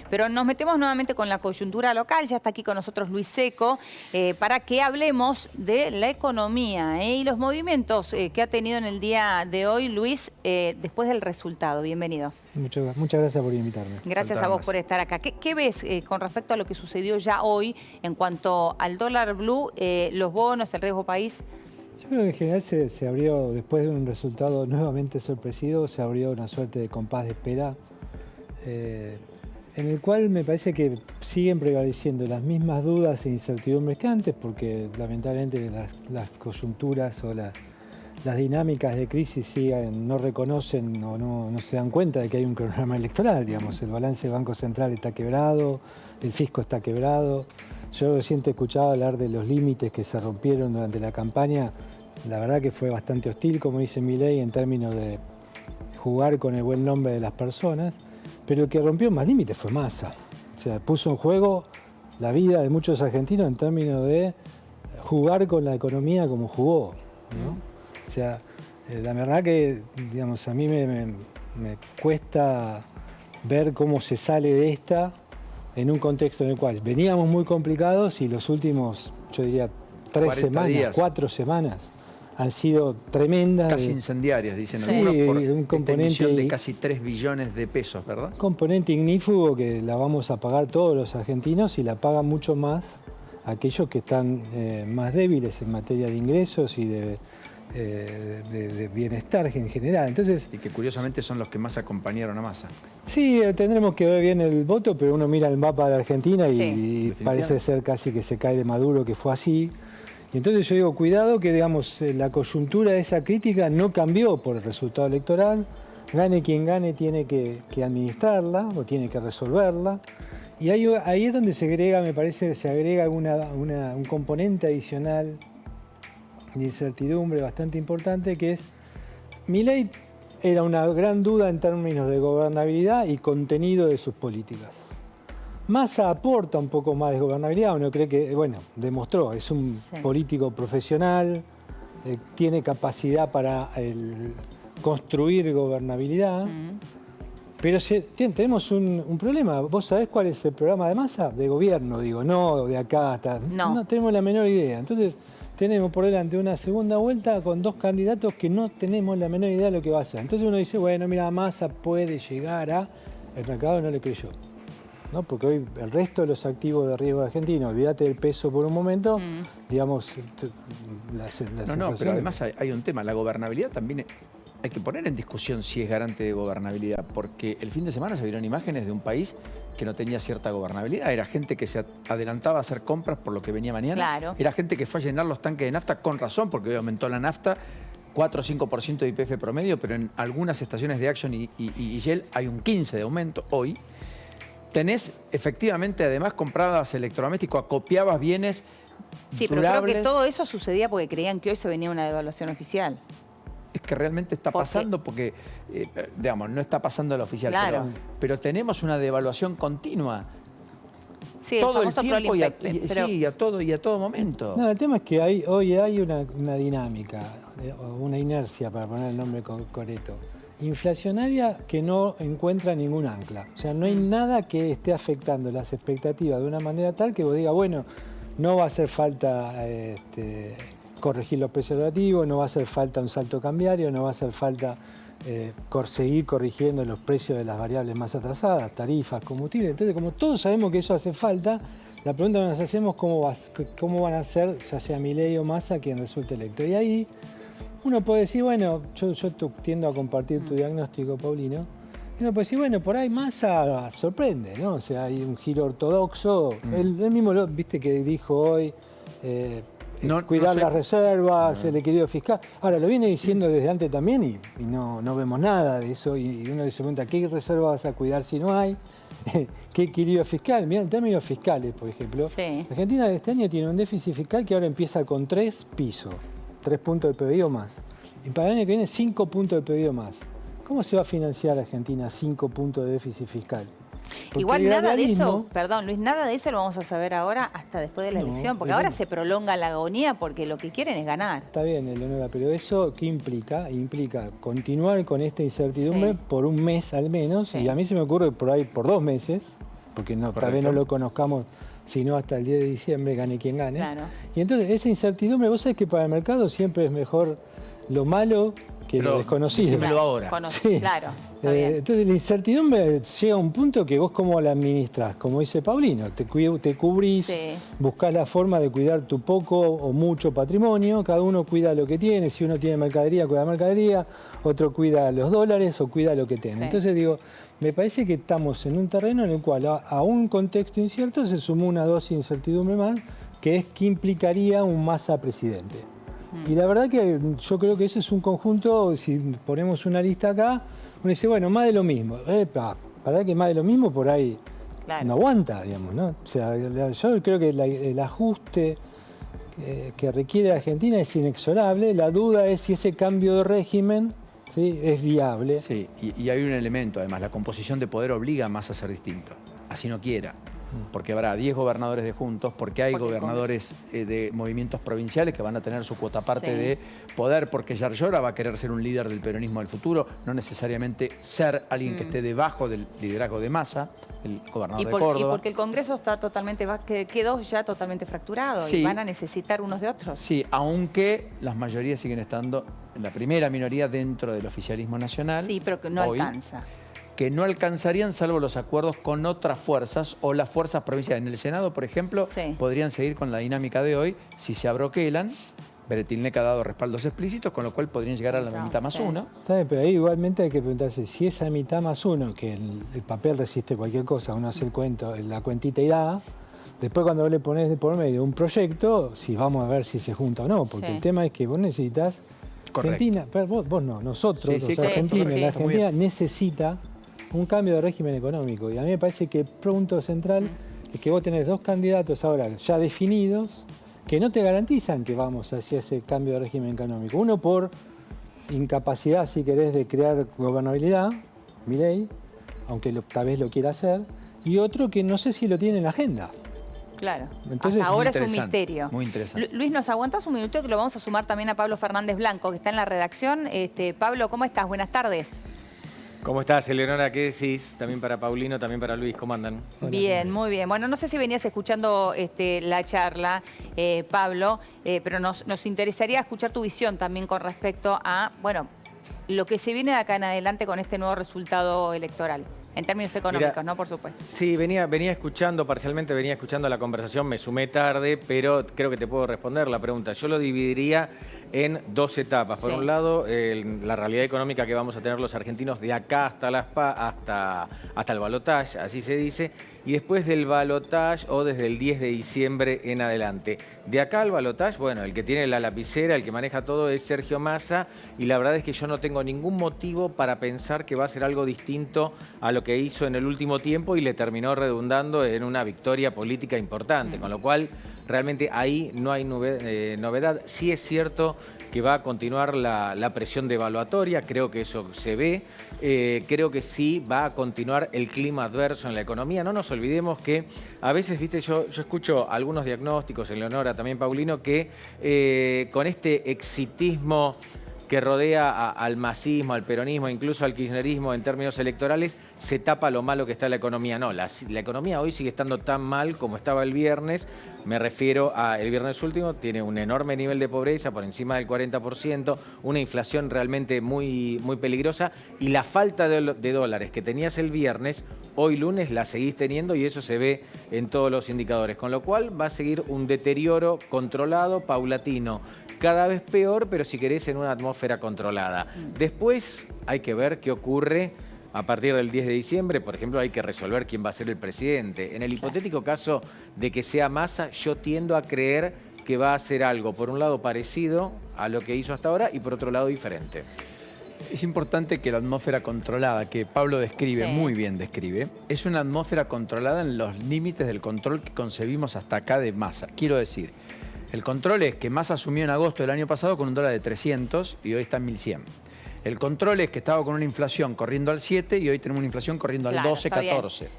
Pero nos metemos nuevamente con la coyuntura local. Ya está aquí con nosotros Luis Seco para que hablemos de la economía y los movimientos que ha tenido en el día de hoy, Luis, después del resultado. Bienvenido. Muchas gracias por invitarme. Gracias a vos por estar acá. ¿Qué ves con respecto a lo que sucedió ya hoy en cuanto al dólar blue, los bonos, el riesgo país? Yo creo que en general se abrió, después de un resultado nuevamente sorpresivo, se abrió una suerte de compás de espera en el cual me parece que siguen prevaleciendo las mismas dudas e incertidumbres que antes, porque lamentablemente las coyunturas o las dinámicas de crisis no reconocen o no se dan cuenta de que hay un cronograma electoral, digamos. El balance del Banco Central está quebrado, el fisco está quebrado. Yo recién escuchaba hablar de los límites que se rompieron durante la campaña. La verdad que fue bastante hostil, como dice Milei, en términos de jugar con el buen nombre de las personas. Pero el que rompió más límites fue Massa. O sea, puso en juego la vida de muchos argentinos en términos de jugar con la economía como jugó, ¿no? O sea, la verdad que, digamos, a mí me cuesta ver cómo se sale de esta en un contexto en el cual veníamos muy complicados y los últimos, yo diría, 4 semanas han sido tremendas. Casi incendiarias, dicen sí, algunos, por un componente, esta emisión de casi 3 billones de pesos, ¿verdad? Un componente ignífugo que la vamos a pagar todos los argentinos y la pagan mucho más aquellos que están más débiles en materia de ingresos y de bienestar en general. Entonces, y que curiosamente son los que más acompañaron a Massa. Sí, tendremos que ver bien el voto, pero uno mira el mapa de Argentina y parece ser casi que se cae de Maduro, que fue así. Y entonces yo digo, cuidado que, digamos, la coyuntura de esa crítica no cambió por el resultado electoral. Gane quien gane, tiene que administrarla o tiene que resolverla. Y ahí es donde se agrega, me parece, se agrega un componente adicional de incertidumbre bastante importante, que es Milei era una gran duda en términos de gobernabilidad y contenido de sus políticas. Massa aporta un poco más de gobernabilidad, uno cree que, bueno, demostró, es un político profesional, tiene capacidad para construir gobernabilidad, pero tenemos un problema. ¿Vos sabés cuál es el programa de Massa? De gobierno, digo, no de acá hasta... No tenemos la menor idea. Entonces, tenemos por delante una segunda vuelta con 2 candidatos que no tenemos la menor idea de lo que va a hacer. Entonces uno dice, bueno, mira, Massa puede llegar a... El mercado no le creyó, ¿no? Porque hoy el resto de los activos de riesgo argentino, olvídate del peso por un momento, digamos... No, pero además hay un tema, la gobernabilidad también... Hay que poner en discusión si es garante de gobernabilidad, porque el fin de semana se vieron imágenes de un país que no tenía cierta gobernabilidad. Era gente que se adelantaba a hacer compras por lo que venía mañana. Claro. Era gente que fue a llenar los tanques de nafta con razón, porque hoy aumentó la nafta 4 o 5% de IPF promedio, pero en algunas estaciones de Action y Shell hay un 15% de aumento hoy. Tenés, efectivamente, además comprabas electrodomésticos, acopiabas bienes Sí, pero durables. creo que todo eso sucedía porque creían que hoy se venía una devaluación oficial. Es que realmente está pasando porque, digamos, no está pasando la oficial, claro, pero tenemos una devaluación continua. Sí, todo el tiempo y a todo momento. No, el tema es que hoy hay una dinámica, una inercia, para poner el nombre correcto, inflacionaria que no encuentra ningún ancla. O sea, no hay nada que esté afectando las expectativas de una manera tal que vos digas, bueno, no va a hacer falta... corregir los precios relativos, no va a hacer falta un salto cambiario, no va a hacer falta seguir corrigiendo los precios de las variables más atrasadas, tarifas, combustibles. Entonces, como todos sabemos que eso hace falta, la pregunta que nos hacemos es cómo van a ser, ya sea Milei o Massa, quien resulte electo. Y ahí uno puede decir, bueno, yo tiendo a compartir tu diagnóstico, Paulino, y uno puede decir, bueno, por ahí Massa sorprende, ¿no? O sea, hay un giro ortodoxo. Él mismo, viste que dijo hoy... cuidar las reservas, el equilibrio fiscal. Ahora, lo viene diciendo desde antes también y no vemos nada de eso. Y uno se pregunta, ¿qué reservas vas a cuidar si no hay? ¿Qué equilibrio fiscal? Mirá, en términos fiscales, por ejemplo, Argentina de este año tiene un déficit fiscal que ahora empieza con 3 pisos, 3 puntos del PBI o más. Y para el año que viene, 5 puntos del PBI o más. ¿Cómo se va a financiar Argentina 5 puntos de déficit fiscal? Igual nada de eso, perdón Luis, nada de eso lo vamos a saber ahora hasta después de la elección, porque ahora se prolonga la agonía porque lo que quieren es ganar. Está bien, Eleonora, pero eso ¿qué implica? Implica continuar con esta incertidumbre por un mes al menos, y a mí se me ocurre por ahí por 2 meses, porque tal vez no lo conozcamos sino hasta el 10 de diciembre, gane quien gane. Claro. Y entonces esa incertidumbre, vos sabés que para el mercado siempre es mejor lo malo que lo desconocido. Decímelo ahora. Sí. Claro. Entonces la incertidumbre llega a un punto que vos cómo la administrás, como dice Paulino, te cubrís, buscás la forma de cuidar tu poco o mucho patrimonio, cada uno cuida lo que tiene, si uno tiene mercadería, cuida mercadería, otro cuida los dólares o cuida lo que tiene. Entonces digo, me parece que estamos en un terreno en el cual a un contexto incierto se sumó una dosis de incertidumbre más, que es que implicaría un Massa presidente. Y la verdad que yo creo que eso es un conjunto, si ponemos una lista acá, uno dice, bueno, más de lo mismo. Para que más de lo mismo por ahí no aguanta, digamos, ¿no? O sea, yo creo que el ajuste que requiere Argentina es inexorable. La duda es si ese cambio de régimen es viable. Sí, y hay un elemento, además, la composición de poder obliga más a ser distinto, así no quiera. Porque habrá 10 gobernadores de Juntos, porque hay gobernadores de movimientos provinciales que van a tener su cuota parte de poder, porque Yarlora Llora va a querer ser un líder del peronismo del futuro, no necesariamente ser alguien que esté debajo del liderazgo de Massa, el gobernador de Córdoba. Y porque el Congreso está totalmente, quedó ya totalmente fracturado y van a necesitar unos de otros. Sí, aunque las mayorías siguen estando en la primera minoría dentro del oficialismo nacional. Sí, pero que no alcanza. Que no alcanzarían salvo los acuerdos con otras fuerzas o las fuerzas provinciales. En el Senado, por ejemplo, podrían seguir con la dinámica de hoy si se abroquelan. Beretilneca ha dado respaldos explícitos, con lo cual podrían llegar a la mitad más uno. Está bien, pero ahí igualmente hay que preguntarse si esa mitad más uno, que el papel resiste cualquier cosa, uno hace el cuento, la cuentita y da, después cuando vos le ponés de por medio un proyecto, si vamos a ver si se junta o no, porque el tema es que vos necesitas... Argentina, pero vos no, nosotros, los argentinos, la Argentina necesita un cambio de régimen económico. Y a mí me parece que el punto central es que vos tenés 2 candidatos ahora ya definidos que no te garantizan que vamos hacia ese cambio de régimen económico. Uno por incapacidad, si querés, de crear gobernabilidad, Milei, aunque tal vez lo quiera hacer, y otro que no sé si lo tiene en la agenda. Claro, entonces, hasta ahora es un misterio. Muy interesante. Luis, ¿nos aguantás un minuto que lo vamos a sumar también a Pablo Fernández Blanco, que está en la redacción? Pablo, ¿cómo estás? Buenas tardes. ¿Cómo estás, Eleonora? ¿Qué decís? También para Paulino, también para Luis. ¿Cómo andan? Bien, muy bien. Bueno, no sé si venías escuchando la charla, Pablo, pero nos interesaría escuchar tu visión también con respecto a, bueno, lo que se viene de acá en adelante con este nuevo resultado electoral. En términos económicos, ¿no? Por supuesto. Sí, venía escuchando, parcialmente venía escuchando la conversación, me sumé tarde, pero creo que te puedo responder la pregunta. Yo lo dividiría en 2 etapas. Por un lado, la realidad económica que vamos a tener los argentinos de acá hasta el balotaje, así se dice, y después del balotaje o desde el 10 de diciembre en adelante. De acá al balotaje, bueno, el que tiene la lapicera, el que maneja todo es Sergio Massa, y la verdad es que yo no tengo ningún motivo para pensar que va a ser algo distinto a lo que hizo en el último tiempo y le terminó redundando en una victoria política importante, con lo cual realmente ahí no hay novedad. Sí es cierto que va a continuar la presión devaluatoria, creo que eso se ve. Creo que sí va a continuar el clima adverso en la economía. No nos olvidemos que a veces, viste, yo escucho algunos diagnósticos, Eleonora, también Paulino, que con este exitismo que rodea al masismo, al peronismo, incluso al kirchnerismo en términos electorales, se tapa lo malo que está la economía. No, la economía hoy sigue estando tan mal como estaba el viernes. Me refiero al viernes último, tiene un enorme nivel de pobreza, por encima del 40%, una inflación realmente muy, muy peligrosa, y la falta de dólares que tenías el viernes, hoy lunes la seguís teniendo, y eso se ve en todos los indicadores. Con lo cual va a seguir un deterioro controlado, paulatino, cada vez peor, pero si querés en una atmósfera controlada. Después hay que ver qué ocurre a partir del 10 de diciembre. Por ejemplo, hay que resolver quién va a ser el presidente. En el hipotético caso de que sea Massa, yo tiendo a creer que va a hacer algo, por un lado parecido a lo que hizo hasta ahora y por otro lado diferente. Es importante que la atmósfera controlada, que Pablo describe, muy bien describe, es una atmósfera controlada en los límites del control que concebimos hasta acá de Massa. Quiero decir, el control es que Massa asumió en agosto del año pasado con un dólar de 300 y hoy está en 1100. El control es que estaba con una inflación corriendo al 7 y hoy tenemos una inflación corriendo al 12, 14.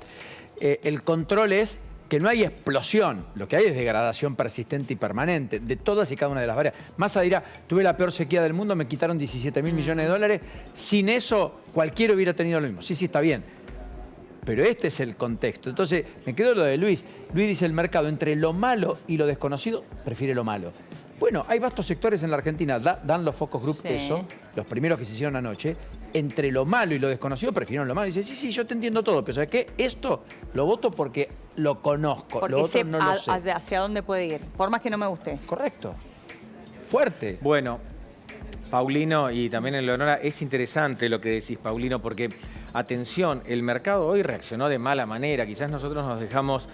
El control es que no hay explosión, lo que hay es degradación persistente y permanente de todas y cada una de las variables. Massa dirá, tuve la peor sequía del mundo, me quitaron 17.000 millones de dólares, sin eso cualquiera hubiera tenido lo mismo. Sí, sí, está bien. Pero este es el contexto. Entonces, me quedo lo de Luis. Luis dice, el mercado entre lo malo y lo desconocido prefiere lo malo. Bueno, hay vastos sectores en la Argentina, dan los focus group eso, los primeros que se hicieron anoche, entre lo malo y lo desconocido prefirieron lo malo. Y dice, sí, yo te entiendo todo, pero ¿sabes qué? Esto lo voto porque lo conozco, porque lo otro sé no lo sé. Hacia dónde puede ir, por más que no me guste. Correcto. Fuerte. Bueno, Paulino, y también en Leonora, es interesante lo que decís, Paulino, porque, atención, el mercado hoy reaccionó de mala manera. Quizás nosotros nos dejamos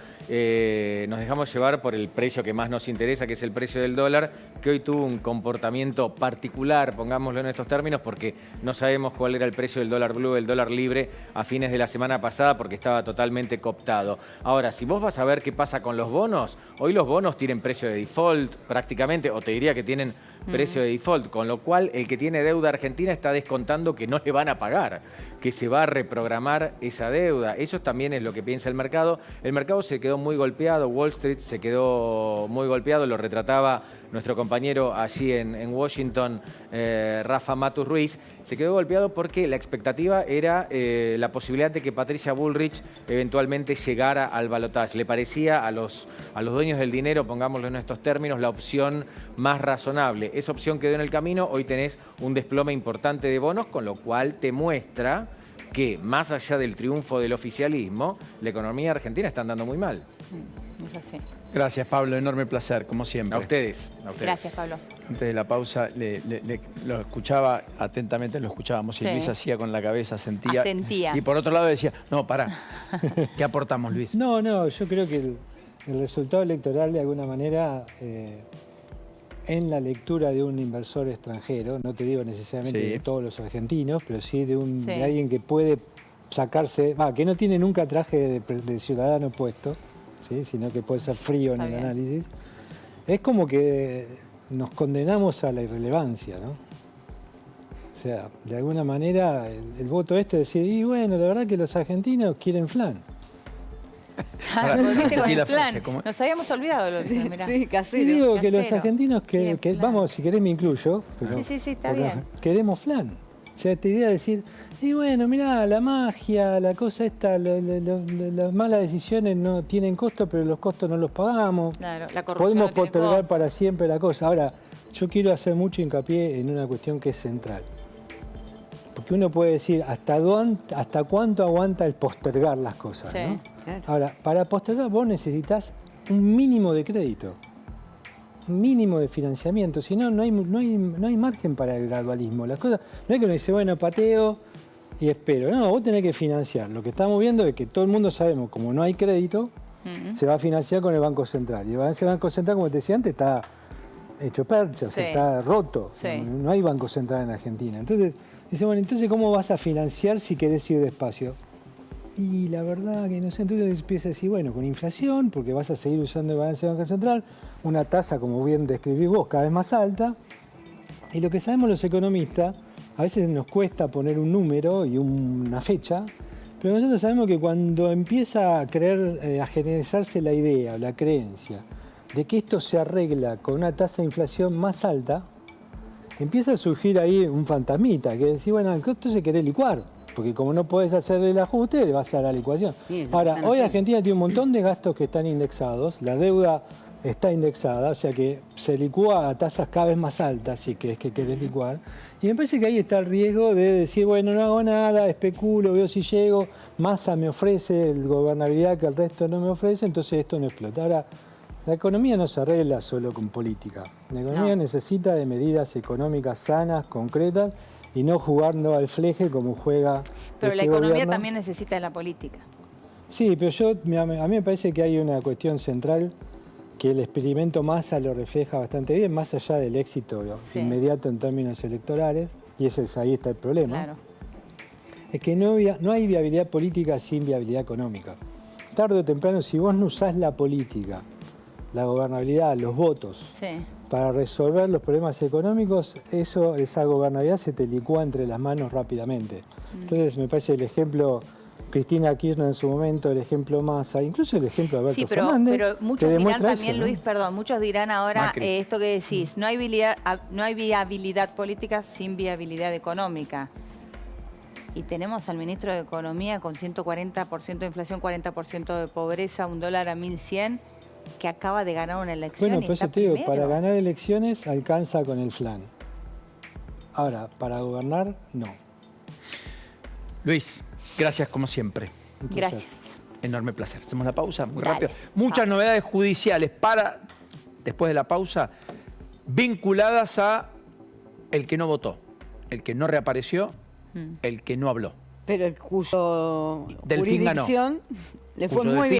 llevar por el precio que más nos interesa, que es el precio del dólar, que hoy tuvo un comportamiento particular, pongámoslo en estos términos, porque no sabemos cuál era el precio del dólar blue, el dólar libre, a fines de la semana pasada, porque estaba totalmente cooptado. Ahora, si vos vas a ver qué pasa con los bonos, hoy los bonos tienen precio de default prácticamente, o te diría que tienen precio de default, con lo cual el que tiene deuda argentina está descontando que no le van a pagar, que se va a reprogramar esa deuda. Eso también es lo que piensa el mercado. El mercado se quedó muy golpeado, Wall Street se quedó muy golpeado, lo retrataba nuestro compañero allí en Washington, Rafa Matus Ruiz. Se quedó golpeado porque la expectativa era la posibilidad de que Patricia Bullrich eventualmente llegara al balotaje. Le parecía a los dueños del dinero, pongámoslo en estos términos, la opción más razonable. Esa opción quedó en el camino, hoy tenés un desplome importante de bonos, con lo cual te muestra que, más allá del triunfo del oficialismo, la economía argentina está andando muy mal. Es así. Gracias, Pablo. Enorme placer, como siempre. A ustedes. Gracias, Pablo. Antes de la pausa, lo escuchaba atentamente, lo escuchábamos. Y Luis hacía con la cabeza, asentía. Y por otro lado decía, no, pará. ¿Qué aportamos, Luis? No, yo creo que el resultado electoral, de alguna manera, en la lectura de un inversor extranjero, no te digo necesariamente de todos los argentinos, pero sí de alguien que puede sacarse, que no tiene nunca traje de ciudadano puesto, ¿sí? Sino que puede ser frío en el análisis, es como que nos condenamos a la irrelevancia, ¿no? O sea, de alguna manera el voto es decir, y bueno, la verdad que los argentinos quieren flan. Volviste con el plan. Nos habíamos olvidado lo que mirá. Sí, casero. Y digo que los argentinos, vamos, si querés me incluyo, pero sí, está bien. Queremos flan. O sea, esta idea de decir, y bueno, mirá, la magia, la cosa esta, las malas decisiones no tienen costo, pero los costos no los pagamos. Claro, la corrupción podemos postergar para siempre la cosa. Ahora, yo quiero hacer mucho hincapié en una cuestión que es central. Porque uno puede decir, ¿hasta cuánto aguanta el postergar las cosas? Sí. ¿No? Claro. Ahora, para postergar vos necesitas un mínimo de crédito, un mínimo de financiamiento, si no, no hay margen para el gradualismo. Las cosas, no es que uno dice, bueno, pateo y espero. No, vos tenés que financiar. Lo que estamos viendo es que todo el mundo sabemos, como no hay crédito, se va a financiar con el Banco Central. Y ese Banco Central, como te decía antes, está hecho percha, está roto. No hay Banco Central en Argentina. Entonces, dice, bueno, entonces, ¿cómo vas a financiar si querés ir despacio? Y la verdad que no sé, entonces empieza a decir, bueno, con inflación, porque vas a seguir usando el balance del Banco Central, una tasa, como bien describís vos, cada vez más alta. Y lo que sabemos los economistas, a veces nos cuesta poner un número y una fecha, pero nosotros sabemos que cuando empieza a generalizarse la idea o la creencia de que esto se arregla con una tasa de inflación más alta, empieza a surgir ahí un fantasmita, que decir, bueno, entonces querés licuar, porque como no podés hacer el ajuste, le vas a la licuación. Ahora, hoy Argentina tiene un montón de gastos que están indexados, la deuda está indexada, o sea que se licúa a tasas cada vez más altas, si es que querés licuar. Y me parece que ahí está el riesgo de decir, bueno, no hago nada, especulo, veo si llego, Massa me ofrece gobernabilidad que el resto no me ofrece, entonces esto no explota. Ahora, la economía no se arregla solo con política. La economía necesita de medidas económicas sanas, concretas, y no jugando al fleje como juega Pero la economía también necesita de la política. Sí, pero a mí me parece que hay una cuestión central que el experimento Massa lo refleja bastante bien, más allá del éxito inmediato en términos electorales, y ahí está el problema. Claro. Es que no hay viabilidad política sin viabilidad económica. Tarde o temprano, si vos no usás la política, la gobernabilidad, los votos, para resolver los problemas económicos, esa gobernabilidad se te licúa entre las manos rápidamente. Entonces me parece el ejemplo Cristina Kirchner en su momento, el ejemplo Massa, incluso el ejemplo de Alberto Fernández. Pero muchos dirán también, eso, ¿no? Luis, perdón, muchos dirán ahora esto que decís, no hay viabilidad política sin viabilidad económica. Y tenemos al ministro de Economía con 140% de inflación, 40% de pobreza, $1 a 1.100, que acaba de ganar una elección. Bueno, y por está eso te digo, primero. para ganar elecciones alcanza con el flan. Ahora, para gobernar, no. Luis, gracias como siempre. Gracias. Enorme placer. Hacemos la pausa muy Dale. rápido. Muchas novedades judiciales para, después de la pausa, vinculadas a el que no votó, el que no reapareció, el que no habló. Pero el cuyo Delfín ganó. jurisdicción le fue Cuyo muy bien.